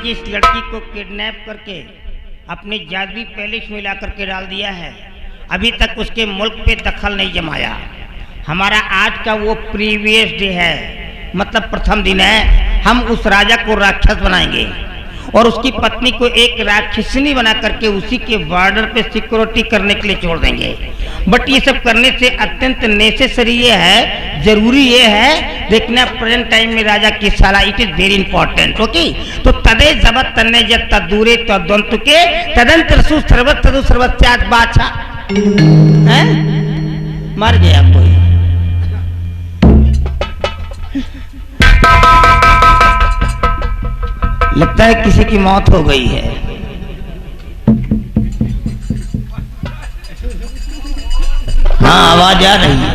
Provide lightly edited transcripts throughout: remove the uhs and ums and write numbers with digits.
जिस लड़की को किडनैप करके अपने जादुई पैलेस में ला करके डाल दिया है, अभी तक उसके मुल्क पे दखल नहीं जमाया। हमारा आज का वो प्रीवियस डे है, मतलब प्रथम दिन है। हम उस राजा को राक्षस बनाएंगे और उसकी पत्नी को एक राक्षसनी बना करके उसी के बॉर्डर पे सिक्योरिटी करने के लिए छोड़ देंगे। बट ये सब करने से अत्यंत नेसेसरी ये है, जरूरी ये है देखना प्रेजेंट टाइम में राजा की सलाह, it is very important. Okay, तो तदे जबत तन्ने जत तदूरे तदंतु के तदंतर सु सर्वत तदु सर्वत्यात बाछा हैं, मर गया कोई। लगता है किसी की मौत हो गई है। हाँ, आवाज आ रही है।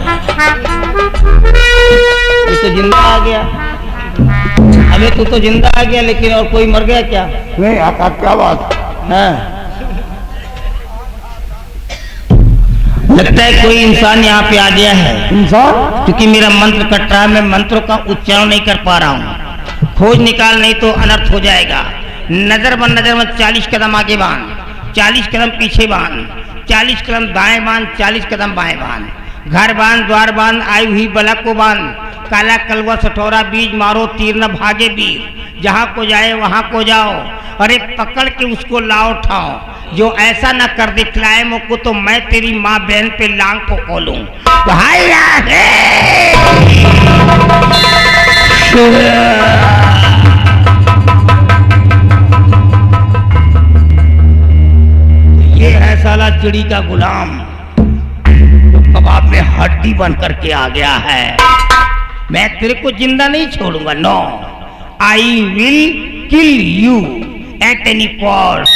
ये तो जिंदा आ गया। अबे तू तो जिंदा आ गया, लेकिन और कोई मर गया क्या? नहीं आता, क्या बात? हाँ, लगता है कोई इंसान यहाँ पे आ गया है। इंसान? क्योंकि मेरा मंत्र कट रहा है, मैं मंत्रों का उच्चारण नहीं कर पा रहा हूँ। खोज निकाल, नहीं तो अनर्थ हो जाएगा। नजर बन 40 कदम आगे बांध, 40 कदम पीछे बांध, 40 कदम दाएं बांध, 40 कदम बाएं बांध। घर बांध, द्वार बांध, आई हुई बला को बांध। काला कलवा सठोरा बीज मारो, तीर न भागे वीर। जहाँ को जाए वहाँ को जाओ, अरे पकड़ के उसको लाओ उठाओ। जो ऐसा न कर दिखलाए मुझको तो मैं तेरी माँ बहन पे लांग को खोलूं। ये है साला चिड़ी का गुलाम, तो कबाब में हड्डी बन करके आ गया है। मैं तेरे को जिंदा नहीं छोड़ूंगा। No, I will kill you at any cost,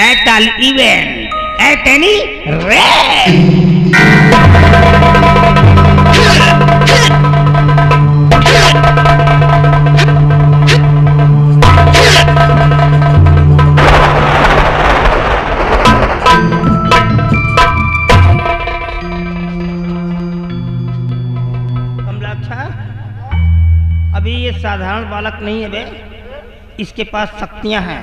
at all event, at any rate. अभी ये साधारण बालक नहीं है बे, इसके पास शक्तियां हैं।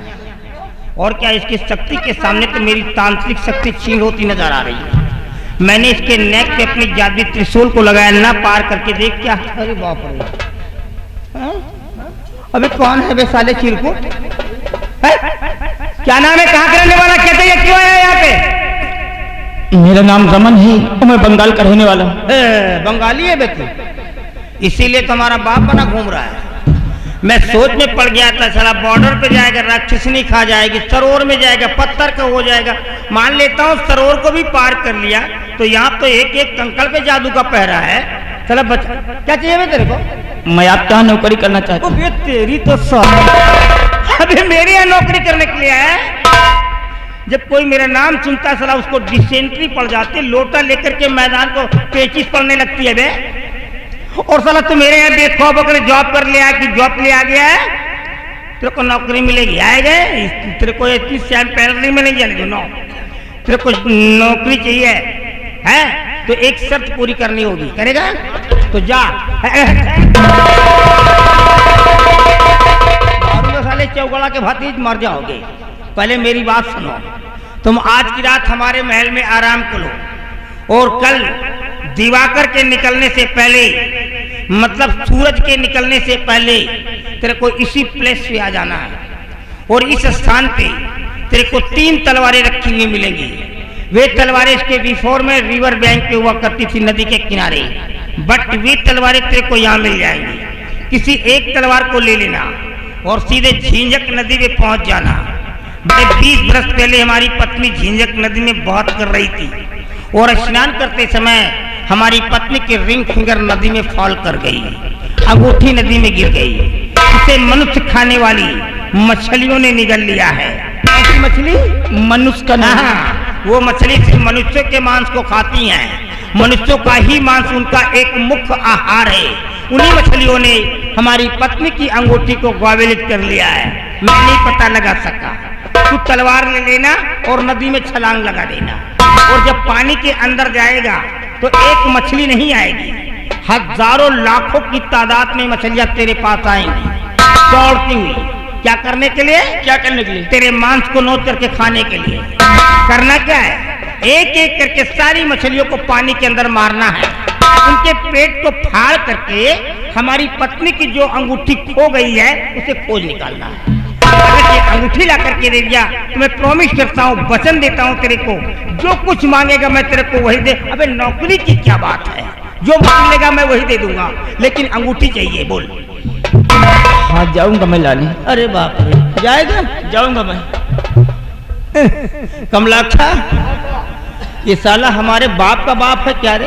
और क्या, इसकी शक्ति के सामने तो मेरी तांत्रिक शक्ति छीन होती नजर आ रही है। मैंने इसके नेक पे अपनी जादुई त्रिशूल को लगाया, ना पार करके देख क्या। अरे बाप रे, अबे कौन है बे साले चिरकुट? क्या नाम है, कहाँ का रहने वाला, क्या चाहिए, क्यों आया यहाँ पे? मेरा नाम रमन है, मैं बंगाल का रहने वाला हूँ। बंगाली है बे तू, इसीलिए तुम्हारा बाप बना घूम रहा है। मैं सोच में पड़ गया था, साला बॉर्डर पे जाएगा राक्षसनी खा जाएगी, सरोवर में जाएगा पत्थर का हो जाएगा। मान लेता हूँ सरोवर को भी पार कर लिया, तो यहाँ तो एक एक कंकड़ पे जादू का पहरा है। चला बच्चा, क्या चाहिए बे तेरे को? मैं आपके यहाँ नौकरी करना चाहता हूँ। तेरी तो अबे मेरे यहाँ नौकरी करने के लिए है? जब कोई मेरा नाम सुनता साला उसको डिसेंट्री पड़ जाती, लोटा लेकर के मैदान को पेचिस पड़ने लगती है बे। और साला तू मेरे यहाँ बेखौफ होकर जॉब कर लिया कि जॉब ले आ गया है, तेरे को नौकरी मिलेगी, आएगा। तेरे को इतनी सैम पैरल में नहीं जाने दो। तेरे को नौकरी चाहिए है तो एक शर्त पूरी करनी होगी, करेगा तो जा। साले चौगड़ा के भाती मर जाओगे। पहले मेरी बात सुनो, तुम आज की रात हमारे महल में आराम करो और कल दिवाकर के निकलने से पहले, मतलब सूरज के निकलने से पहले तेरे को इसी प्लेस पे आ जाना है। और इस स्थान पे तेरे को 3 तलवारें रखी हुई मिलेंगी। वे तलवारें इसके बिफोर में रिवर बैंक पे हुआ करती थी, नदी के किनारे। बट वे तलवारें तेरे को यहाँ मिल जाएंगी। किसी एक तलवार को ले लेना और सीधे झींझक नदी में पहुंच जाना। 20 बरस पहले हमारी पत्नी झींझक नदी में बहुत कर रही थी और स्नान करते समय हमारी पत्नी की रिंग फिंगर नदी में फॉल कर गई, अंगूठी नदी में गिर गई। इसे मनुष्य खाने वाली मछलियों ने निगल लिया है। ऐसी मछली मनुष्य का नाम? वो मछली सिर्फ मनुष्यों के मांस को खाती हैं, मनुष्यों का ही मांस उनका एक मुख्य आहार है। उन्हीं मछलियों ने हमारी पत्नी की अंगूठी को ग्वावेलित कर लिया है। मैं नहीं पता लगा सका। तू तलवार ले लेना और नदी में छलांग लगा देना, और जब पानी के अंदर जाएगा तो एक मछली नहीं आएगी, हजारों लाखों की तादाद में मछलियां तेरे पास आएंगी दौड़ती हुई। क्या करने के लिए? क्या करने के लिए? तेरे मांस को नोच करके खाने के लिए। करना क्या है? एक एक करके सारी मछलियों को पानी के अंदर मारना है, उनके पेट को फाड़ करके हमारी पत्नी की जो अंगूठी खो गई है उसे खोज निकालना है। अगर ये अंगूठी ला करके दे दिया तो मैं प्रॉमिस करता हूँ, वचन देता हूँ तेरे को, जो कुछ मांगेगा मैं तेरे को वही दे। अबे नौकरी की क्या बात है, जो मांग लेगा मैं वही दे दूंगा, लेकिन अंगूठी चाहिए। बोल। हाँ जाऊंगा मैं लाने। अरे बाप रे, जाएगा? जाऊंगा मैं। कमलाक्षा, ये साला हमारे बाप का बाप है क्या रे?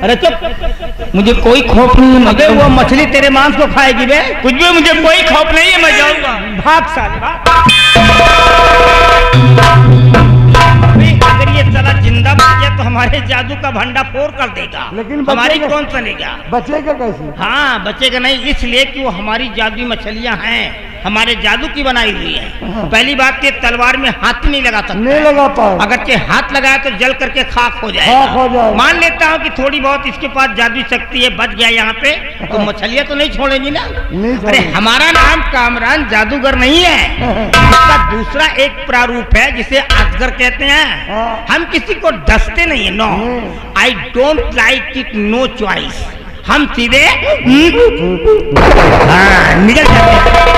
अरे चुप, मुझे कोई खौफ नहीं है। अबे वो मछली तेरे मांस को खाएगी बे। कुछ भी, मुझे कोई खौफ नहीं है, मैं जाऊंगा। भाग साले भाग। अगर ये साला जिंदा बच गया तो हमारे जादू का भंडा फोड़ कर देगा, लेकिन हमारी बचेगा- कौन सुनेगा? बचेगा कैसे? हाँ बचेगा नहीं, इसलिए कि वो हमारी जादुई मछलियां हैं, हमारे जादू की बनाई हुई है। पहली बात ये तलवार में हाथ नहीं लगा सकता, नहीं लगा पाए। अगर के हाथ लगाया तो जल करके खाक हो खाक हो जाएगा। जाएगा। मान लेता हूँ कि थोड़ी बहुत इसके पास जादुई शक्ति है, बच गया यहाँ पे, तो मछलियां तो नहीं छोड़ेगी ना। नहीं अरे छोड़ेगी। हमारा नाम कामरान जादूगर नहीं है, इसका दूसरा एक प्रारूप है जिसे अजगर कहते हैं। हाँ। हम किसी को डसते नहीं है, no, I don't like it, no choice. हम सीधे हाँ निकल जाते हैं।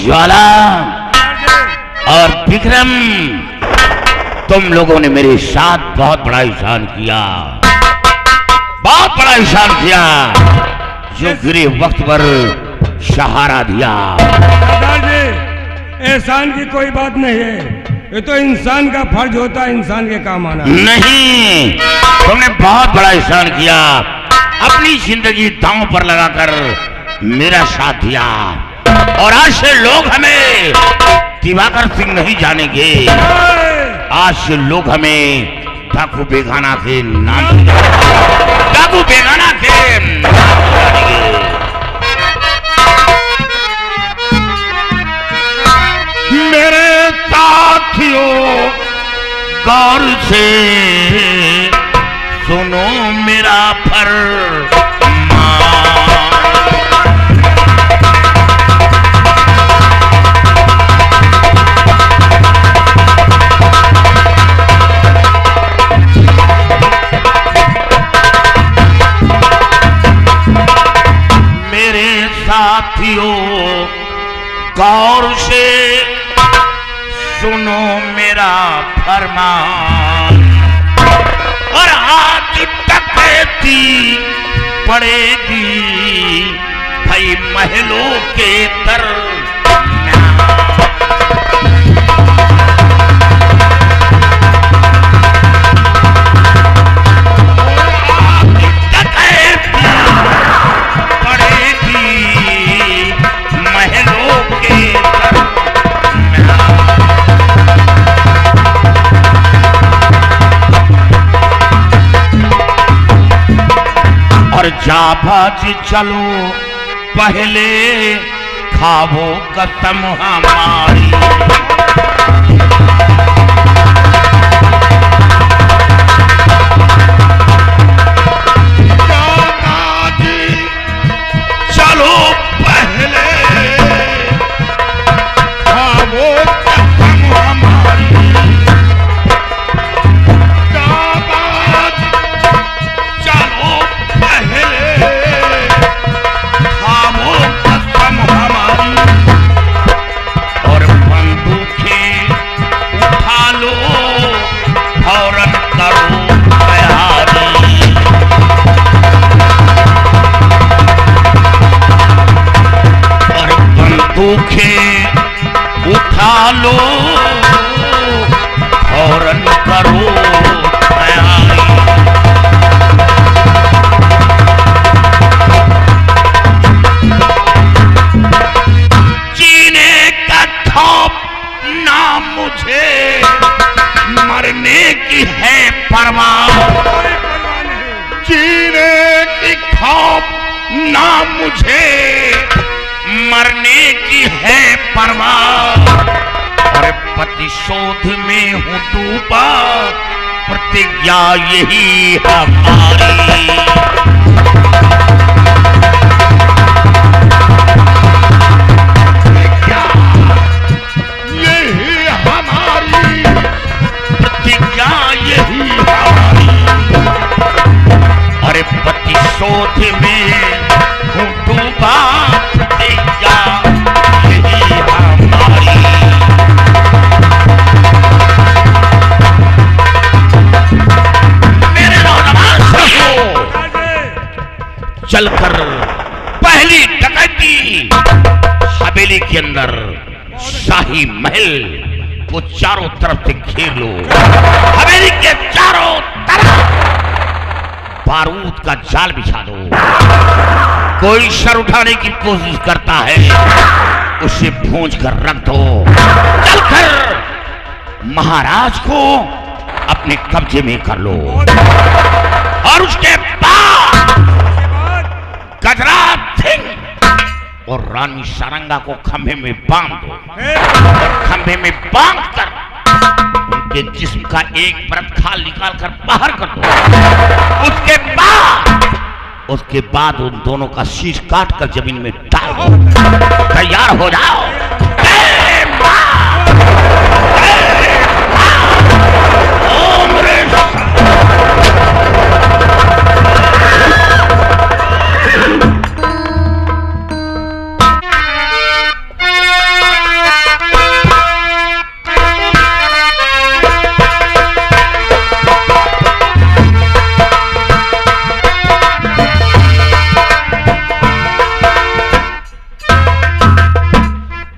ज्वाला और विक्रम, तुम लोगों ने मेरे साथ बहुत बड़ा एहसान किया, बहुत बड़ा एहसान किया, जो गिरे वक्त पर सहारा दिया। दादाजी, एहसान की कोई बात नहीं है, ये तो इंसान का फर्ज होता है इंसान के काम आना। नहीं, तुमने बहुत बड़ा एहसान किया, अपनी जिंदगी दांव पर लगाकर मेरा साथ दिया, और आज से लोग हमें दिवाकर सिंह नहीं जानेंगे, आज से लोग हमें डाकू बेगाना के नाम से जानेंगे। डाकू बेगाना के नाम से जानेंगे। मेरे साथियों गौर से सुनो मेरा फरमान, साथियों गौर से सुनो मेरा फरमान, और आज डकैती पड़ेगी भाई महलों के जाबाज चलो पहले खावो कसम हमारी, जाबाज चलो पहले खावो कसम हमारी, जाबाज चलो और बंदूकें उठा लो, फौरन करो तैयारी, और बंदूकें उठा लो, फौरन करो तैयारी। मुझे मरने की है परवाह, जीने की खौफ ना मुझे, मरने की है परवाह। और प्रतिशोध में हूं डूबा, प्रतिज्ञा यही हमारी। प्रतिशोध में हूँ डूबा, प्रतिज्ञा यही हमारी। मेरे नौजवान साथियों, चलकर पहली डकैती हवेली के अंदर शाही महल को चारों तरफ से घेर लो। हवेली के चारों तरफ बारूद का जाल बिछा दो। कोई सर उठाने की कोशिश करता है, उसे भूंज कर रख दो। चलकर महाराज को अपने कब्जे में कर लो और उसके बाद गजराज सिंह और रानी सारंगा को खंभे में बांध दो। और खंभे में बांध कर उनके जिस्म का एक परत खाल निकाल कर बाहर कर दो। उसके बाद उन दोनों का शीश काट कर जमीन में डाल दो। तैयार हो जाओ।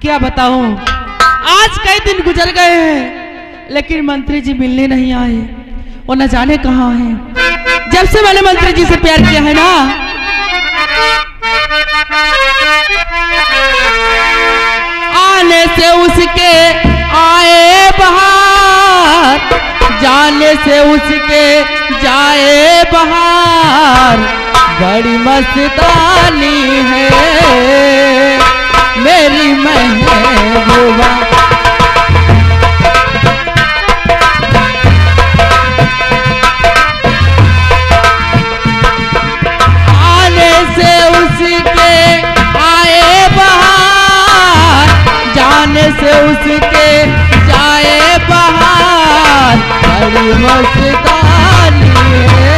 क्या बताऊं, आज कई दिन गुजर गए हैं लेकिन मंत्री जी मिलने नहीं आए। वो न जाने कहाँ हैं। जब से मैंने मंत्री जी से प्यार किया है ना, आने से उसके आए बहार, जाने से उसके जाए बहार। बड़ी मस्तानी है मेरी महबूबा। आने से उसके आए बहार, जाने से उसके जाए बहार। बड़ी मस्तानी है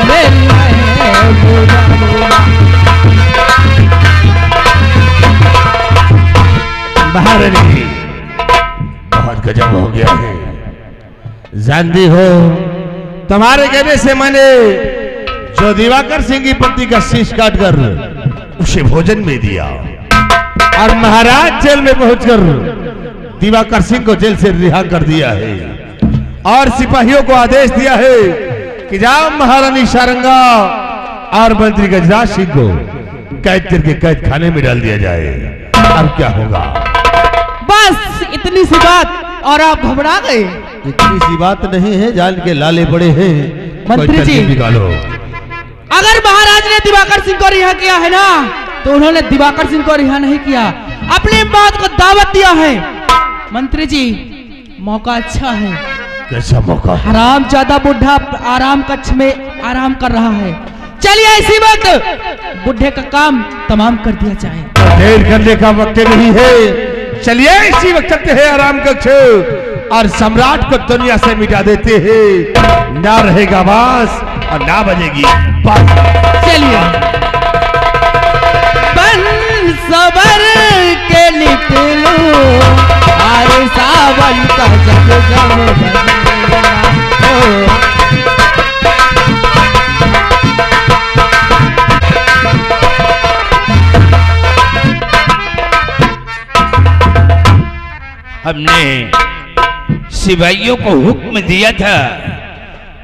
मेरी महबूबा। महारानी, बहुत गजब हो गया है। जानती हो, तुम्हारे कहने से मैंने जो दिवाकर सिंह की पत्नी का शीश काट कर उसे भोजन में दिया और महाराज जेल में पहुंचकर दिवाकर सिंह को जेल से रिहा कर दिया है और सिपाहियों को आदेश दिया है कि जाओ महारानी सारंगा और मंत्री गजराज सिंह को कैद करके कैद खाने में डाल दिया जाए। अब क्या होगा? बस इतनी सी बात और आप घबरा गए। इतनी सी बात नहीं है, जान के लाले बड़े हैं। मंत्री जी, निकालो। अगर महाराज ने दिवाकर सिंह को रिहा किया है ना, तो उन्होंने दिवाकर सिंह को रिहा नहीं किया, अपनी बात को दावत दिया है। मंत्री जी, मौका अच्छा है। कैसा मौका? हराम ज्यादा बुढ़ा आराम कक्ष में आराम कर रहा है। चलिए इसी वक्त बुढ़े का काम तमाम कर दिया जाए। देर करने का वक्त नहीं है, चलिए इसी वक्त चलते हैं आराम कक्ष और सम्राट को दुनिया से मिटा देते हैं। ना रहेगा बांस और ना बजेगी बांसुरी। चलिए बन सबर के निकलो और सावन का जग जग हमने सिपाहियों को हुक्म दिया था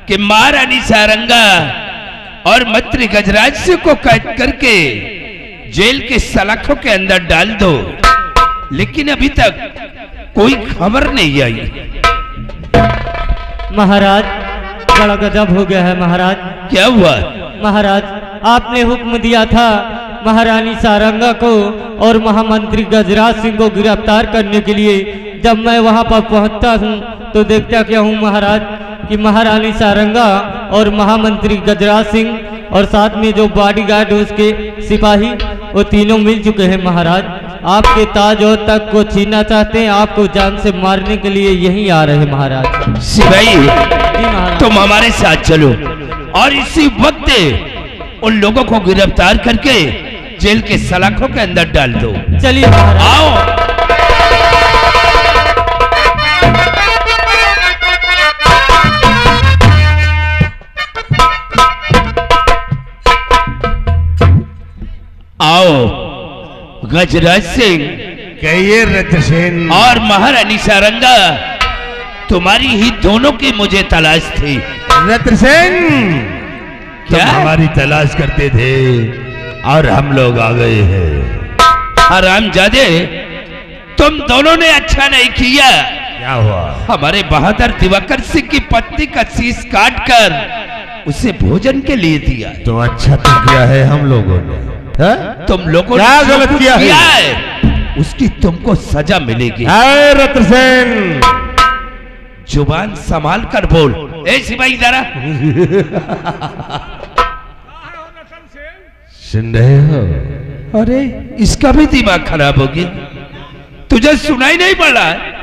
कि महारानी सारंगा और मंत्री गजराज सिंह को कैद करके जेल के सलाखों के अंदर डाल दो, लेकिन अभी तक कोई खबर नहीं आई। महाराज, बड़ा गजब हो गया है महाराज। क्या हुआ? महाराज, आपने हुक्म दिया था महारानी सारंगा को और महामंत्री गजराज सिंह को गिरफ्तार करने के लिए। जब मैं वहां पर पहुंचता हूं तो देखता क्या हूं महाराज कि महारानी सारंगा और महामंत्री गजराज सिंह और साथ में जो बॉडीगार्ड उसके सिपाही, वो तीनों मिल चुके हैं महाराज। आपके ताज और तख्त को छीनना चाहते हैं, आपको जान से मारने के लिए यहीं आ रहे हैं महाराज। सिपाही, जी महाराज। तुम हमारे साथ चलो और इसी वक्त उन लोगों को गिरफ्तार करके जेल के सलाखों के अंदर डाल दो। चलिए महाराज। आओ। आओ गजराज सिंह, कहिए रतसेन। और महारानी सारंगा, तुम्हारी ही दोनों की मुझे तलाश थी। रतसेन, तुम क्या? हमारी तलाश करते थे और हम लोग आ गए हैं। हरामजादे, तुम दोनों ने अच्छा नहीं किया। क्या हुआ? हमारे बहादुर दिवाकर सिंह की पत्नी का शीश काट कर उसे भोजन के लिए दिया। तो अच्छा तो किया है हम लोगों ने। हाँ? तुम लोगों क्या ने जो गलत कुछ किया है? है उसकी तुमको सजा मिलेगी। अरे रतसेन, जुबान संभाल कर बोल। ए सिपाही जरा सुन रहे हो? अरे इसका भी दिमाग खराब हो गया, तुझे सुनाई नहीं पड़ रहा है?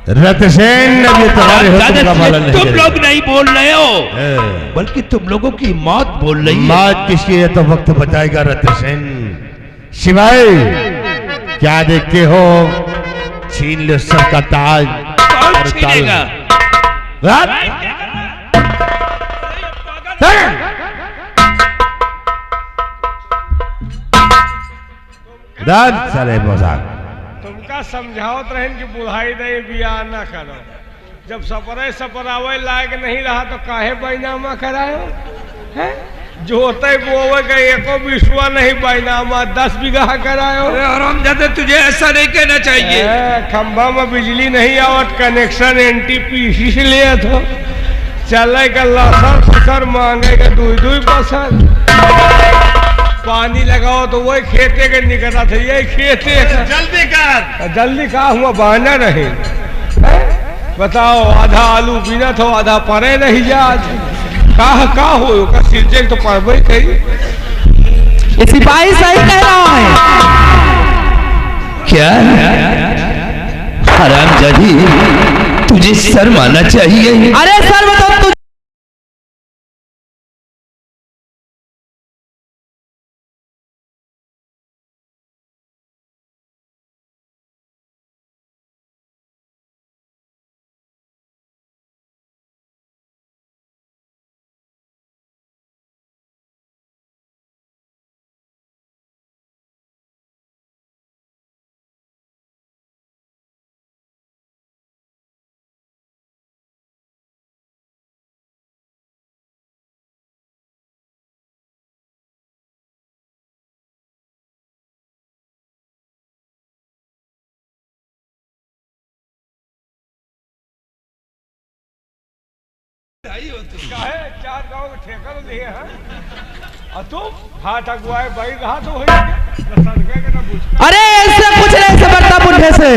रतसेन, अब ये तुम्हारे हुक्म का पालन नहीं तुम करेगा। लोग नहीं बोल रहे हो, हाँ। बल्कि तुम लोगों की मौत बोल रही है। मौत किसकी है तो वक्त बताएगा रतसेन। शिवाय, क्या देखते हो? छीन लो सबका ताज। कौन और छीनेगा? रात साले मजाक। तुमका समझावत रहन कि बुढ़ाई नहीं बियाह ना करो। जब सपरावे लायक नहीं रहा तो काहे बैनामा करायो है? जो होते बोवे का एको विश्वा नहीं बैनामा 10 बीघा करायो। हरामजादे, तुझे ऐसा नहीं कहना चाहिए। खंभा में बिजली नहीं आवत, कनेक्शन NTPC से लिया तो चले का लसर फसर मांगे का 2-2 पानी लगाओ तो वही खेते के निकला था। ये खेते जल्दी कर। जल्दी कहा हुआ बहाना रहे। बताओ, आधा आलू बिना तो आधा परे नहीं जा। का हो का सिरजे तो पड़बे कही। ये सिपाही सही कह रहा है। क्या हरामजादी, तुझे शर्म आना चाहिए। अरे सर बताओ तू। चार गांव के ठेका तो दिए हैं और तुम हाथ अगुआए भाई रहा तो अरे ऐसे कुछ नहीं समझता बुढ़े से।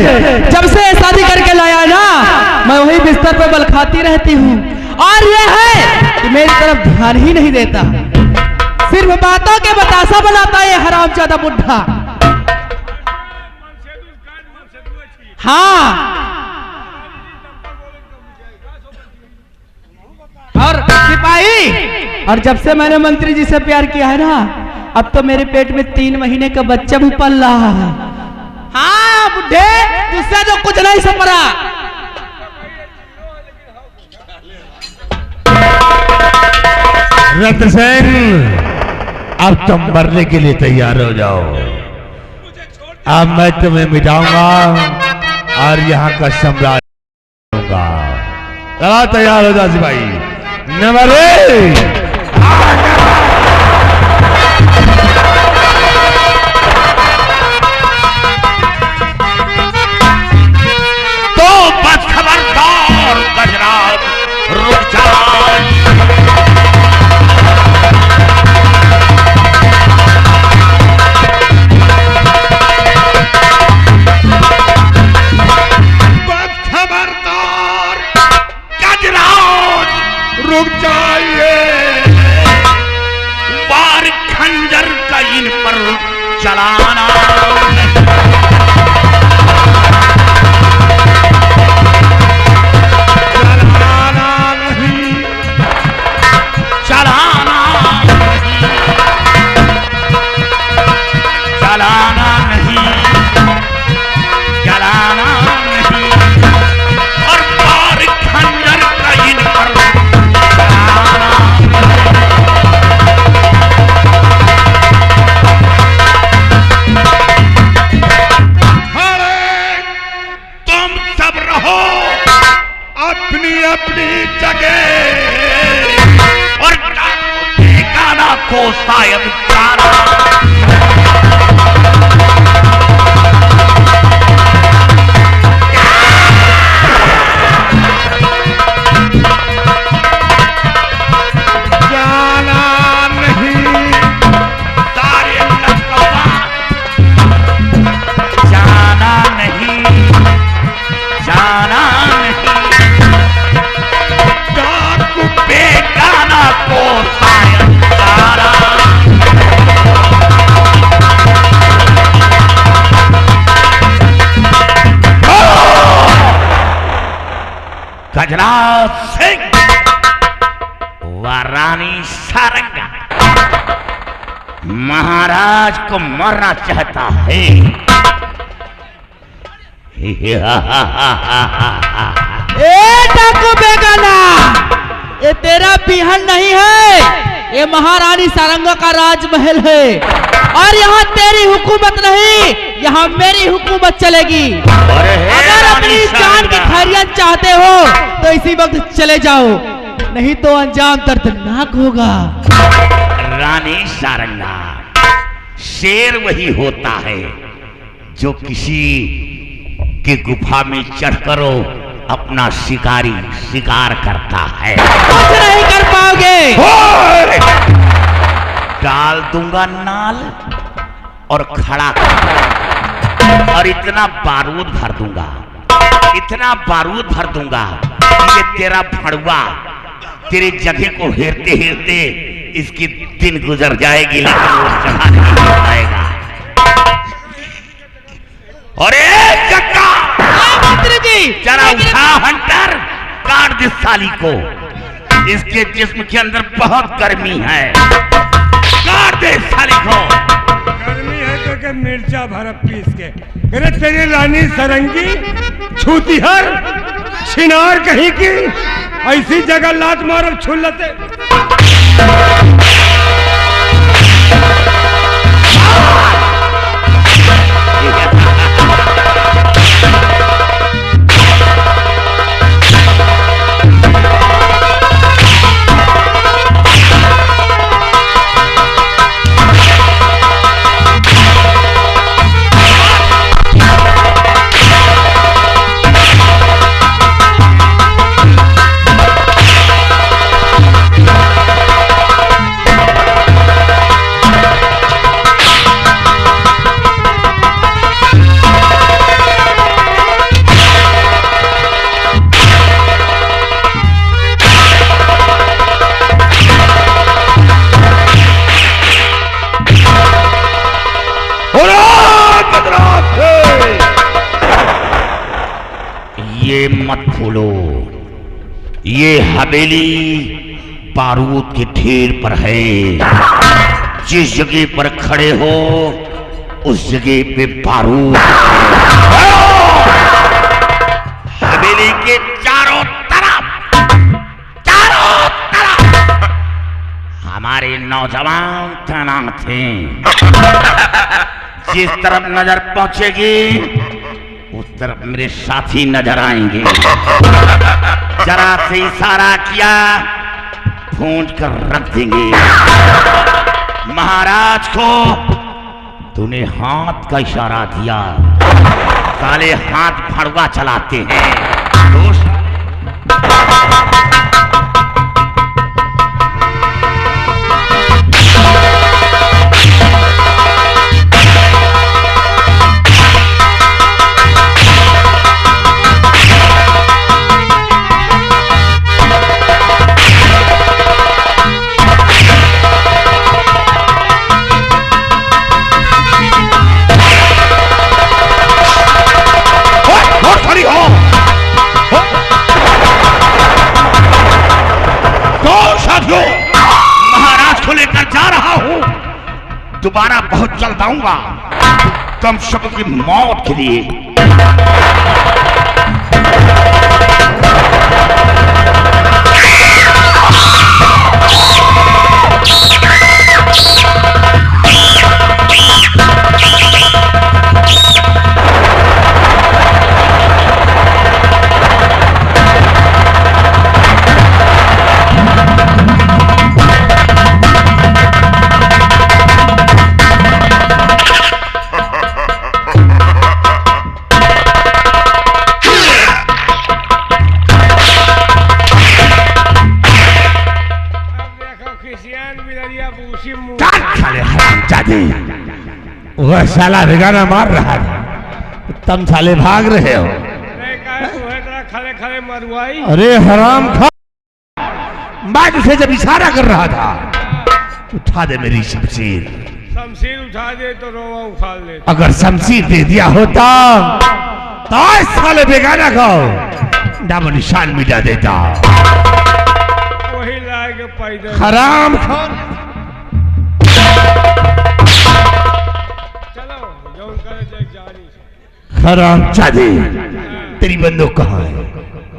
जब से शादी करके लाया ना, मैं वही बिस्तर पे बल खाती रहती हूँ। और ये है कि मेरी तरफ ध्यान ही नहीं देता, सिर्फ बातों के बतासा बनाता है हरामजादा बुढ़ा। हाँ, और सिपाही, और जब से मैंने मंत्री जी से प्यार किया है ना, अब तो मेरे पेट में 3 महीने का बच्चा भी पल रहा है। हाँ बुढ़े, तुझसे जो कुछ नहीं सपरा। रतसेन, अब तुम मरने के लिए तैयार हो जाओ। अब मैं तुम्हें मिटाऊंगा और यहाँ का सम्राट होगा। चला तैयार हो जा सिपाही। नंबर 1 तो बस खबरदार। शायद जाना। गजराज सिंह व रानी सारंगा महाराज को मारना चाहता है। ए डाकू बेगाना, ये तेरा बिहन नहीं है, ये महारानी सारंगा का राजमहल है और यहाँ तेरी हुकूमत नहीं, यहाँ मेरी हुकूमत चलेगी। अगर अपनी जान की खैरियत चाहते हो तो इसी वक्त चले जाओ, नहीं तो अंजाम दर्दनाक होगा। रानी सारंगा, शेर वही होता है जो किसी की गुफा में चढ़कर अपना शिकार करता है। कुछ नहीं कर पाओगे। डाल दूंगा नाल और खड़ा कर दूंगा और इतना बारूद भर दूंगा, इतना बारूद भर दूंगा कि ये तेरा भड़ुआ तेरे जगह को हेरते हेरते इसकी दिन गुजर जाएगी, लेकिन वो जगह नहीं आएगा। और एक चक्का जरा उठा हंटर, काट दे साली को, इसके जिस्म के अंदर बहुत गर्मी है, काट दे साली को। गर्मी है तो के मिर्चा भर पीस के। अरे तेरी रानी सारंगी छूतीहर छिनार कहीं की, ऐसी जगह लात मारो छुल्लते। ये मत भूलो, ये हवेली बारूद के ढेर पर है। जिस जगह पर खड़े हो उस जगह पे बारूद। हवेली के चारों तरफ हमारे नौजवान तैनात हैं। जिस तरफ नजर पहुंचेगी उस तरफ मेरे साथी नजर आएंगे। जरा से इशारा किया, भूंज कर रख देंगे। महाराज को तूने हाथ का इशारा दिया, साले हाथ भड़वा चलाते हैं। दोस्त महाराज को लेकर जा रहा हूं, दोबारा बहुत जल्द आऊंगा तुम सब की मौत के लिए। वह साला बेगाना मार रहा था, तुम साले भाग रहे हो। नहीं कहे तू है तेरा खड़े खड़े मरवाई। अरे हराम खा, मैं तुझे जब इशारा कर रहा था, उठा दे मेरी शमशीर। शमशीर उठा दे तो रोवा उखाड़ ले। अगर शमशीर दे दिया होता तो इस साले बेगाना को नामो निशान मिटा देता। वही लाएगा पैदल। हराम खान, चलो जौन करे जाए जानी। हराम चादी, तेरी बंदूक कहाँ है?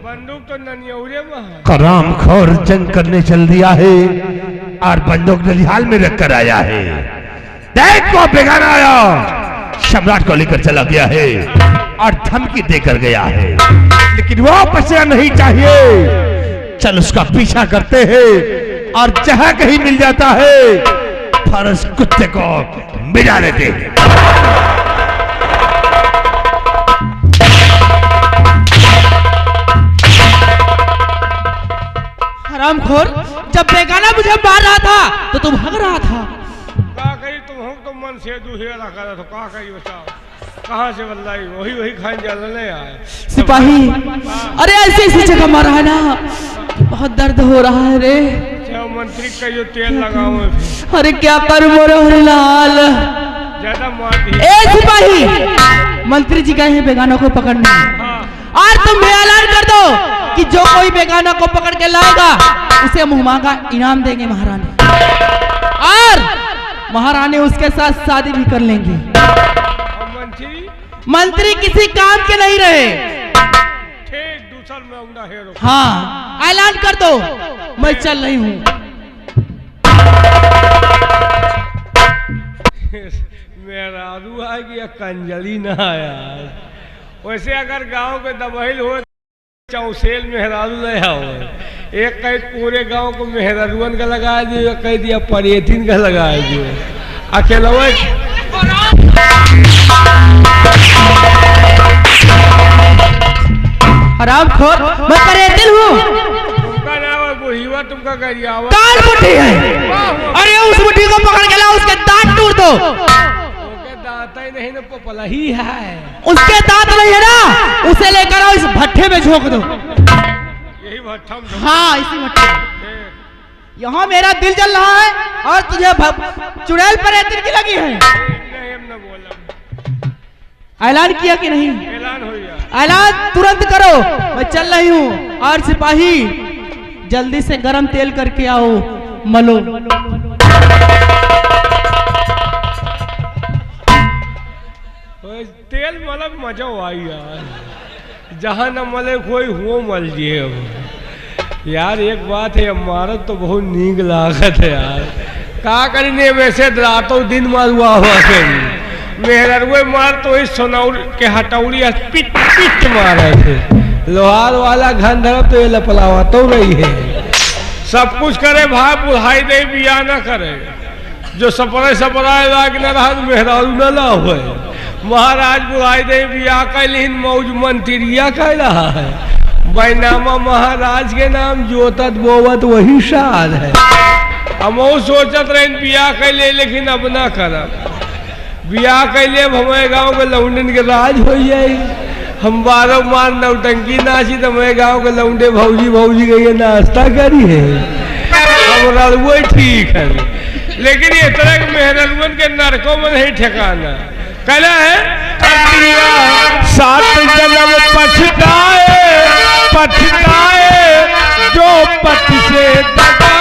बंदूक तो ननियौरे में है। हराम खोर जंग करने चल दिया है और बंदूक नलिहाल में रख कर आया है। देख वो बेगाना आया, सम्राट को लेकर चला गया है और धमकी देकर गया है, लेकिन वो बचना नहीं चाहिए। चल उसका पीछा करते हैं और जहां कहीं मिल जाता है फरस कुत्ते को मिला देते हैं। हरामखोर, जब बेगाना मुझे मार रहा था तो तुम भाग रहा था। का करी तुम हम तो मन से दूसरे रखा था तो का करी बताओ, कहाँ से बदलाई? वही वही खान जलने आए। सिपाही, अरे ऐसी ऐसी जगह मारा है ना, बहुत दर्द हो रहा है रे। मंत्री का जो तेल लगाओ। अरे क्या करूं मोरे लाल, ज्यादा मार दी। ए सिपाही, मंत्री जी गए हैं बेगाना को पकड़ने, और तुम ऐलान कर दो कि जो कोई बेगाना को पकड़ के लाएगा उसे मुहमांगा इनाम देंगे महारानी, और महारानी उसके साथ शादी भी कर लेंगे। मंत्री किसी काम के नहीं रहे। ठीक, दूसरा मैं हेरो। हाँ, ऐलान कर दो, मैं चल रही हूँ। मेरा आदू आएगी या कंजली ना आया। वैसे अगर गांव के दबहिल हो चौसेल मेहरारू ले आओ, एक कह पूरे गांव को मेहरारूअन का लगा दियो, एक कह दिया परेथिन का लगा दियो। अकेला हरामखोर, मैं परेथिन हूँ। तुमका नाम है बुढ़ीवा, तुमका करिया कान बुढ़ी है। अरे उस बुढ़ी को पकड़ के लाओ, उसके दांत टूट दो। दांत ही नहीं ना, पपला ही है। उसके दांत नहीं है ना, उसे लेकर आओ, इस भट्ठे में झोंक दो। यही भट्ठा में? हाँ, इसी भट्ठे में। यहाँ मेरा दिल जल रहा है और तुझे चुड़ैल परेथिन की लगी है। नहीं, हम ना बोला। ऐलान किया कि नहीं? ऐलान हो गया। ऐलान तुरंत करो, मैं चल रही हूँ। और सिपाही, जल्दी से गरम तेल करके आओ, मलो। तेल मतलब मजा आई यार, जहाँ न मले कोई हुआ मल जिए। यार एक बात है, हमारा तो बहुत नीक लागत है यार। का करी वैसे रातों दिन मारुआ हुआ करी मेहरवे मार तो इस सोनौर के हटौड़ी पिट पिट मारे थे। लोहार वाला घन धरब तो ये लपलावा तो रही है। सब कुछ करे भाई, बुढ़ाई दे बिया ना करे। जो सपरे सपराए लाग न रहा मेहरारू न ला हुए। महाराज बुढ़ाई दे बिया कैलिन मौज मंत्रिया कह रहा है। बैनामा महाराज के नाम जोतत बोवत वही साल है। हम सोचत रहे बिया कैले, लेकिन अब ना करब। बिया कैले हमारे गाँव के लौंडन के राज हो जाए। हम बारह मार नौटंकी नाची तो हमारे गाँव के लौंडे भौजी भौजी गई नाश्ता करी है। हमारा वो ठीक है, लेकिन ये तरह मेहरवन के नरकों में नहीं ठिकाना। कहना है सात जन्म पछताए पछताए जो पथ से दगा